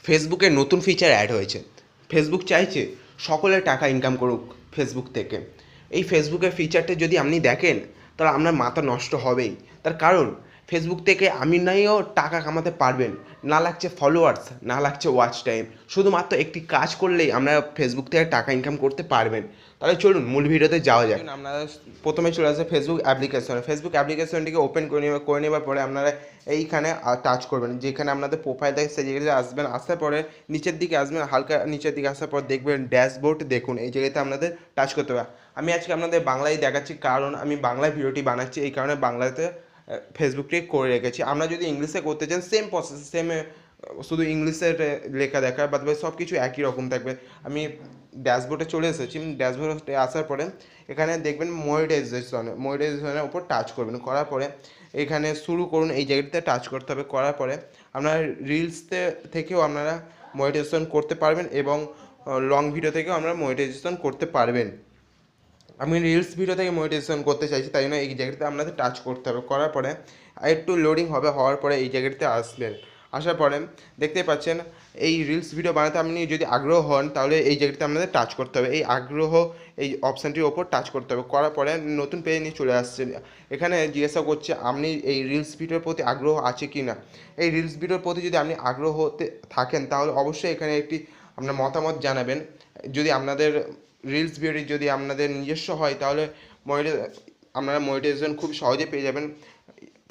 ফেসবুকে নতুন feature add হয়েছে। ফেসবুক চাইছে সকলে টাকা ইনকাম করুক ফেসবুক থেকে। এই ফেসবুকের ফিচারটা যদি আপনি দেখেন তাহলে আপনার মাথা নষ্ট হবেই। তার কারণ ফেসবুক থেকে আপনি নাইও টাকা কামাতে পারবেন, না লাগছে ফলোয়ার্স, না লাগছে ওয়াচ টাইম, শুধুমাত্র একটি কাজ করলেই আপনারা ফেসবুক থেকে টাকা ইনকাম করতে পারবেন। তাহলে চলুন মূল ভিডিওতে যাওয়া যাক। আপনারা প্রথমে চলে আসবে ফেসবুক অ্যাপ্লিকেশনে। ফেসবুক অ্যাপ্লিকেশনটিকে ওপেন করে নেওয়ার পরে আপনারা এইখানে টাচ করবেন, যেখানে আপনাদের প্রোফাইল থাকে সেই জায়গাতে আসবেন। আসার পরে নিচের দিকে আসবেন, হালকা নিচের দিকে আসার পর দেখবেন ড্যাশবোর্ড, দেখুন এই জায়গাতে আপনাদের টাচ করতে হবে। আমি আজকে আপনাদের বাংলায় দেখাচ্ছি, কারণ আমি বাংলায় ভিডিওটি বানাচ্ছি, এই কারণে বাংলাতে ফেসবুকটি করে রেখেছি। আমরা যদি ইংলিশে করতে চান সেম প্রসেস, সেম, শুধু ইংলিশের লেখা দেখায়, বাদ বাকি সব কিছু একই রকম থাকবে। আমি ড্যাশবোর্ডে চলে এসেছি। ড্যাশবোর্ডে আসার পরে এখানে দেখবেন মনিটাইজেশনের উপর টাচ করবেন, করার পরে এখানে শুরু করুন, এই জায়গাটাতে টাচ করতে হবে। করার পরে আপনারা রিলসতে থেকেও আপনারা মনিটাইজেশন করতে পারবেন এবং লং ভিডিও থেকেও আপনারা মনিটাইজেশন করতে পারবেন। আমি রিলস ভিডিও থেকে মনিটাইজেশন করতে চাইছি, তাই জন্য এই জায়গাটাতে আপনাদের টাচ করতে হবে। করার পরে একটু লোডিং হবে, হওয়ার পরে এই জায়গাটাতে আসবেন। আসার পরে দেখতে পাচ্ছেন এই রিলস ভিডিও বানাতে আপনি যদি আগ্রহ হন তাহলে এই জায়গাটাতে আপনাদের টাচ করতে হবে। এই আগ্রহ এই অপশানটির ওপর টাচ করতে হবে। করার পরে নতুন পেজ নিয়ে চলে আসছে। এখানে জিজ্ঞাসা করছে আপনি এই রিলস ভিডিওর প্রতি আগ্রহ আছে কি না। এই রিলস ভিডিওর প্রতি যদি আপনি আগ্রহ হতে থাকেন তাহলে অবশ্যই এখানে একটি আপনার মতামত জানাবেন। যদি আপনাদের রিলস ভিডিও যদি আপনাদের নিজস্ব হয় তাহলে আপনারা মনিটাইজেশন খুব সহজে পেয়ে যাবেন।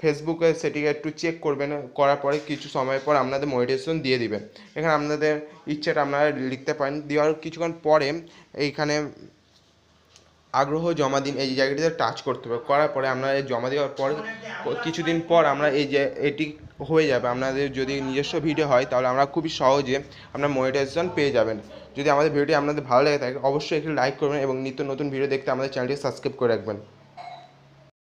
ফেসবুকে সেটিকে একটু চেক করবেন, করার পরে কিছু সময় পর আপনাদের মনিটাইজেশন দিয়ে দিবেন। এখানে আপনাদের ইচ্ছেটা আপনারা লিখতে পারেন। দেওয়ার কিছুক্ষণ পরে এইখানে আগ্রহ জমা দিন, এই জায়গাটিতে টাচ করতে হবে। করার পরে আপনারা জমা দেওয়ার পর কিছুদিন পর আমরা এই যে এটি হয়ে যাবে। আপনাদের যদি নিজস্ব ভিডিও হয় তাহলে আমরা খুবই সহজে আপনার মনিটাইজেশন পেয়ে যাবেন। যদি আমাদের ভিডিওটি আপনাদের ভালো লেগে থাকে অবশ্যই একটি লাইক করবেন এবং নিত্য নতুন ভিডিও দেখতে আমাদের চ্যানেলটি সাবস্ক্রাইব করে রাখবেন।